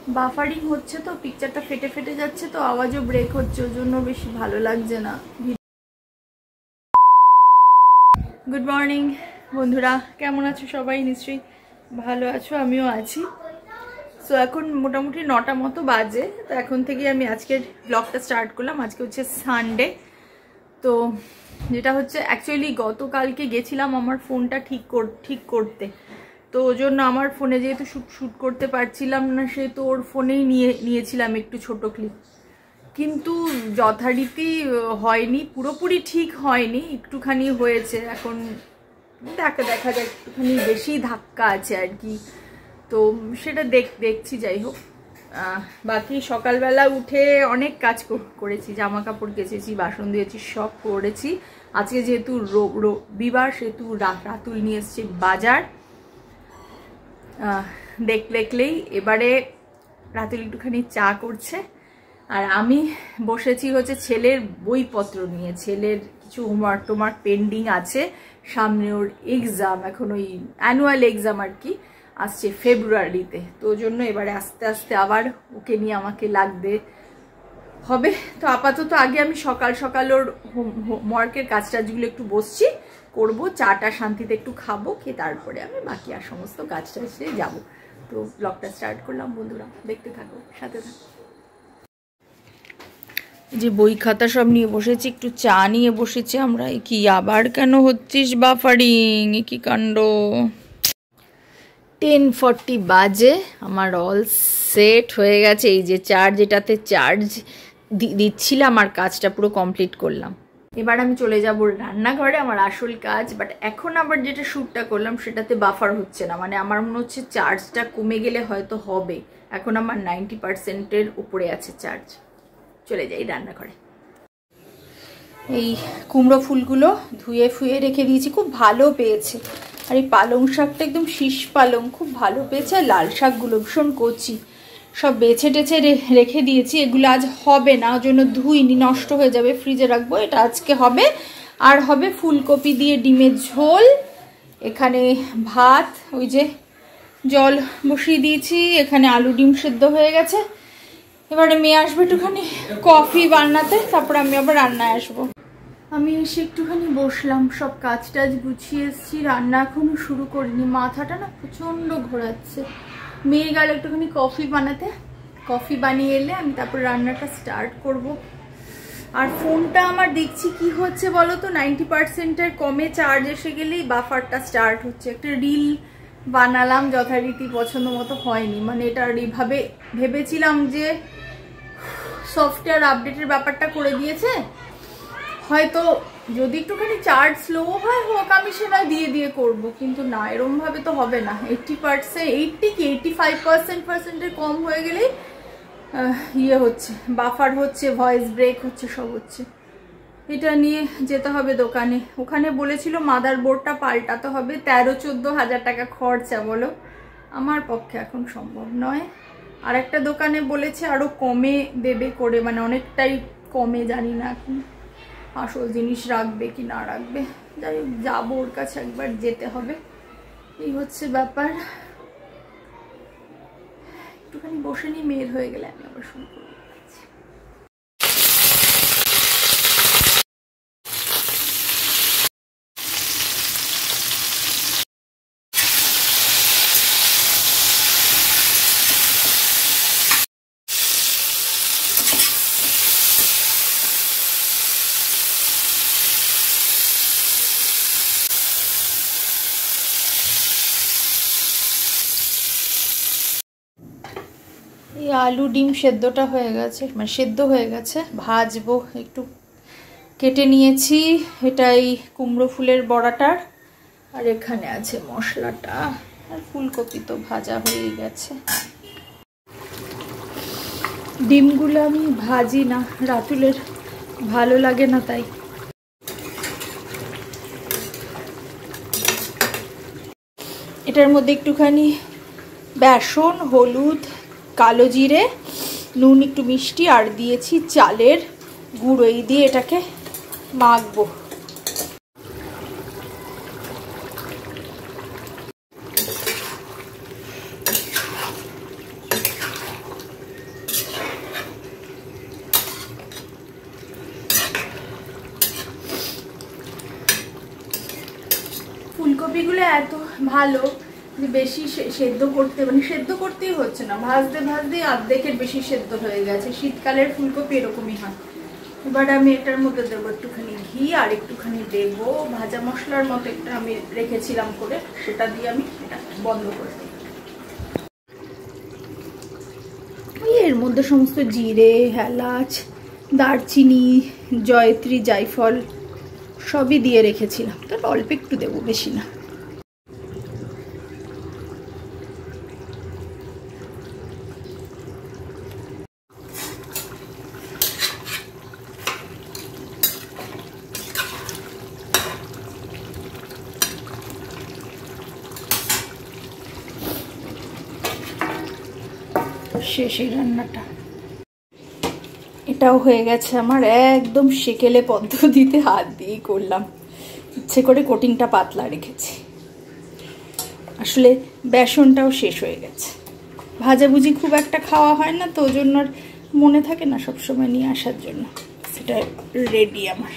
Buffering হচ্ছে তো, পিকচারটা ফেটে ফেটে যাচ্ছে তো, আওয়াজও ব্রেক হচ্ছে, ওর জন্য বেশি ভালো লাগছে না। গুড মর্নিং বন্ধুরা, কেমন আছো সবাই? নিশ্চয়ই ভালো আছো, আমিও আছি। সো এখন মোটামুটি 9টা মতো বাজে। তো এখন থেকে আমি আজকের ব্লগটা স্টার্ট করলাম। আজকে হচ্ছে সানডে। তো যেটা হচ্ছে অ্যাকচুয়ালি গতকালকে গেছিলাম আমার ফোনটা ঠিক করতে। তো ওই জন্য আমার ফোনে যেহেতু শ্যুট করতে পারছিলাম না, সেহেতু ওর ফোনেই নিয়েছিলাম একটু ছোট ক্লিপ। কিন্তু যথারীতি হয়নি, পুরোপুরি ঠিক হয়নি, একটুখানি হয়েছে। এখন দেখা যাক, একটুখানি বেশি ধাক্কা আছে আর কি। তো সেটা দেখছি, যাই হোক। বাকি সকালবেলা উঠে অনেক কাজ করেছি, জামা কাপড় কেচেছি, বাসন দিয়েছি, সব করেছি। আজকে যেহেতু রবিবার, সেহেতু রাতুল নিয়ে এসছে বাজার। দেখলেই এবারে রাতুল একটুখানি চা করছে, আর আমি বসেছি হচ্ছে ছেলের বইপত্র নিয়ে। ছেলের কিছু হোমওয়ার্ক পেন্ডিং আছে, সামনে ওর এক্সাম, এখন ওই অ্যানুয়াল এক্সাম আর কি, আসছে ফেব্রুয়ারিতে। তো ওই জন্য এবারে আস্তে আস্তে আবার ওকে নিয়ে আমাকে লাগতে হবে। তো আপাতত আগে আমি সকাল ওর হোমওয়ার্কের কাজটাজগুলো একটু বসছি, করবো, চাটা শান্তিতে একটু খাবো, খেয়ে তারপরে আমি বাকি আর সমস্ত কাজটা যাবো। তো ব্লগটা স্টার্ট করলাম বন্ধুরা, দেখতে থাকো, সাথে থাকো। যে বই খাতা সব নিয়ে বসেছি, একটু চা নিয়ে বসেছি আমরা। কি আবার কেন হচ্ছিস বাফারিং, কি কাণ্ড। 10:40 বাজে, আমার অল সেট হয়ে গেছে। এই যে এটাতে চার্জ দিচ্ছিলাম, আর কাজটা পুরো কমপ্লিট করলাম। এবার আমি চলে যাব রান্নাঘরে, আমার আসল কাজ। বাট এখন আবার যেটা শ্যুটটা করলাম সেটাতে বাফার হচ্ছে না, মানে আমার মনে হচ্ছে চার্জটা কমে গেলে হয়তো হবে। এখন আমার 90%-এর উপরে আছে চার্জ। চলে যাই রান্নাঘরে। এই কুমড়ো ফুলগুলো ধুয়ে ফুয়ে রেখে দিয়েছি, খুব ভালো পেয়েছে। আর এই পালং শাকটা একদম শীষ পালং, খুব ভালো পেয়েছে। আর লাল শাকগুলো ভীষণ কচি, সব বেছে টেছে রেখে দিয়েছি। এগুলো আজ হবে না, ওই জন্য ধুইনি, নষ্ট হয়ে যাবে, ফ্রিজে রাখবো। এটা আজকে হবে। আর হবে ফুলকপি দিয়ে ডিমের ঝোল। এখানে ভাত, ওই যে জল বসিয়ে দিয়েছি। এখানে আলু ডিম সেদ্ধ হয়ে গেছে। এবারে মেয়ে আসবে একটুখানি কফি বানাতে, তারপর আমি আবার রান্নায় আসবো। আমি এসে একটুখানি বসলাম, সব কাজ টাজ গুছিয়ে এসেছি। রান্না এখনো শুরু করিনি, মাথাটা না প্রচন্ড ঘোরাচ্ছে। মেয়ে গেল একটুখানি কফি বানাতে, কফি বানিয়ে এলে আমি তারপর রান্নাটা স্টার্ট করব। আর ফোনটা আমার দেখছি কি হচ্ছে বলো তো, 90%-এর কমে চার্জ এসে গেলেই বাফারটা স্টার্ট হচ্ছে। একটা রিল বানালাম, যথারীতি পছন্দ মতো হয়নি। মানে এটা এইভাবে ভেবেছিলাম যে সফটওয়্যার আপডেটের ব্যাপারটা করে দিয়েছে, হয়তো যদি একটুখানি চার্জ স্লো হয় হোক, আমি সেটা দিয়ে করবো। কিন্তু না, এরকম ভাবে তো হবে না। 85%-এর কম হয়ে গেলেই ইয়ে হচ্ছে, বাফার হচ্ছে, ভয়েস ব্রেক হচ্ছে, সব হচ্ছে। এটা নিয়ে যেতে হবে দোকানে। ওখানে বলেছিল মাদারবোর্ডটা পাল্টাতে হবে, 13-14 হাজার টাকা খরচা। বলো, আমার পক্ষে এখন সম্ভব নয়। আর একটা দোকানে বলেছে আরো কমে দেবে করে, মানে অনেকটাই কমে, জানি না এখন আসল জিনিস রাখবে কি না রাখবে। যাই হোক, যাবো ওর কাছে, একবার যেতে হবে, এই হচ্ছে ব্যাপার। একটুখানি বসে নিয়ে মেয়ের হয়ে গেলে আমি আবার শুরু করবো। এই আলু ডিম সেদ্ধটা হয়ে গেছে, মানে সেদ্ধ হয়ে গেছে, ভাজবো। একটু কেটে নিয়েছি, এটাই কুমড়ো ফুলের বড়াটার। আর এখানে আছে মশলাটা, আর ফুলকপি তো ভাজা হয়ে গেছে। ডিমগুলো আমি ভাজি না, রাতুলের ভালো লাগে না, তাই। এটার মধ্যে একটুখানি বেসন, হলুদ, কালো জিরে, নুন, একটু মিষ্টি, আর দিয়েছি চালের গুঁড়ো। এই দিয়ে এটাকে মাখবো। ফুলকপিগুলো এত ভালো যে বেশি সেদ্ধ করতে, মানে সেদ্ধ করতেই হচ্ছে না, ভাজতে ভাজতে অর্ধেকের বেশি সেদ্ধ হয়ে গেছে। শীতকালের ফুলকপি এরকমই হয়। এবার আমি এটার মধ্যে দেবো একটুখানি ঘি, আর একটুখানি দেবো ভাজা মশলার মতো একটা আমি রেখেছিলাম করে, সেটা দিয়ে আমি এটা বন্ধ করে দিই। এর মধ্যে সমস্ত জিরে, এলাচ, দারচিনি, জয়ত্রী, জায়ফল সবই দিয়ে রেখেছিলাম, তো অল্প একটু দেবো, বেশি না। শেষ এই রান্নাটা। এটাও হয়ে গেছে আমার, একদম সেকেলে পদ্ধতিতে হাত দিয়েই করলাম, ইচ্ছে করে কোটিংটা পাতলা রেখেছি। আসলে বেসনটাও শেষ হয়ে গেছে, ভাজাভুজি খুব একটা খাওয়া হয় না, তো ওই জন্য আর মনে থাকে না সবসময় নিয়ে আসার জন্য। সেটা রেডি আমার।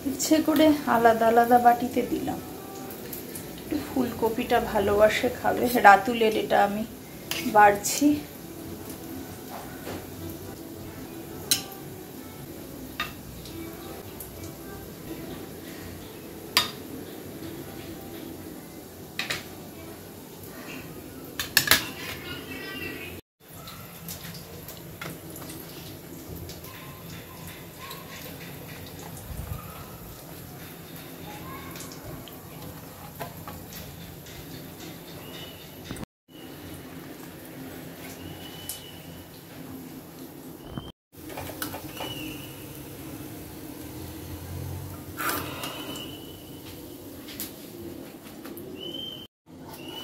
ইচ্ছে করে আলাদা আলাদা বাটিতে দিলাম, একটু ফুলকপিটা ভালোবাসে খাবে। রাতুলের এটা আমি বাড়ছি।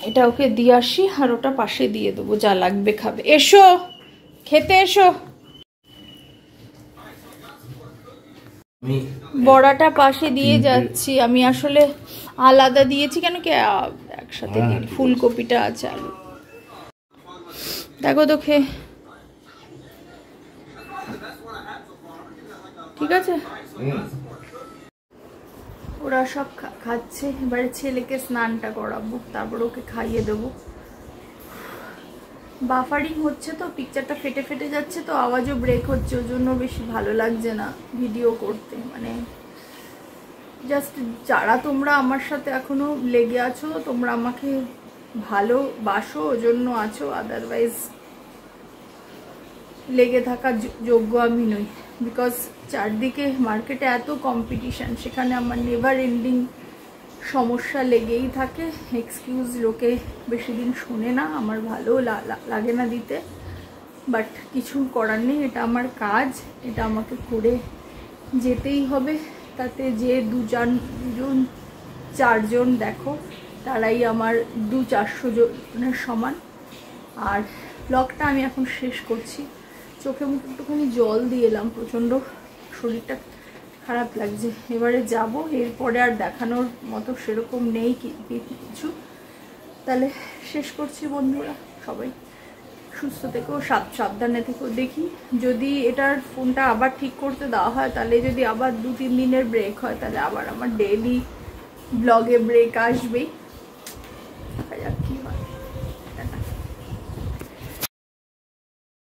এটা ওকে দিয়ে আসি, আর ওটা পাশে দিয়ে দেবো, যা লাগবে খাবে। এসো খেতে এসো। বড়াটা পাশে দিয়ে যাচ্ছি আমি, আসলে আলাদা দিয়েছি কেন কি একসাথে দিই, ফুলকপিটা আছে আলু। দেখো তো খেয়ে, ঠিক আছে? ওরা সব খাচ্ছে, এবারে ছেলেকে স্নানটা করাবো, তারপর ওকে খাইয়ে দেবো। বাফারিং হচ্ছে তো, পিকচারটা ফেটে ফেটে যাচ্ছে, তো আওয়াজও ব্রেক হচ্ছে, ওর জন্য বেশি ভালো লাগছে না ভিডিও করতে। মানে জাস্ট যারা তোমরা আমার সাথে এখনো লেগে আছো, তোমরা আমাকে ভালোবাসো, ওর জন্য আছো, আদারওয়াইজ লেগে থাকার যোগ্য আমি নই। বিকজ চারদিকে মার্কেটে এত কম্পিটিশান, সেখানে আমার নেভার এন্ডিং সমস্যা লেগেই থাকে। এক্সকিউজ লোকে বেশি দিন শোনে না, আমার ভালো লাগে না দিতে, বাট কিছু করার নেই, এটা আমার কাজ, এটা আমাকে করে যেতেই হবে। তাতে যে দুজন চারজন দেখো, তারাই আমার 200-400 জনের সমান। আর ব্লগটা আমি এখন শেষ করছি। চোখে মুখে একটুখানি জল দিয়ে এলাম, প্রচণ্ড শরীরটা খারাপ লাগছে। এবারে যাব, এরপরে আর দেখানোর মতো সেরকম নেই কিছু। তাহলে শেষ করছি বন্ধুরা, সবাই সুস্থ থেকো, সাবধানে থেকো। দেখি যদি এটার ফোনটা আবার ঠিক করতে দেওয়া হয়, তাহলে যদি আবার 2-3 দিনের ব্রেক হয়, তাহলে আবার আমার ডেইলি ব্লগে ব্রেক আসবেই।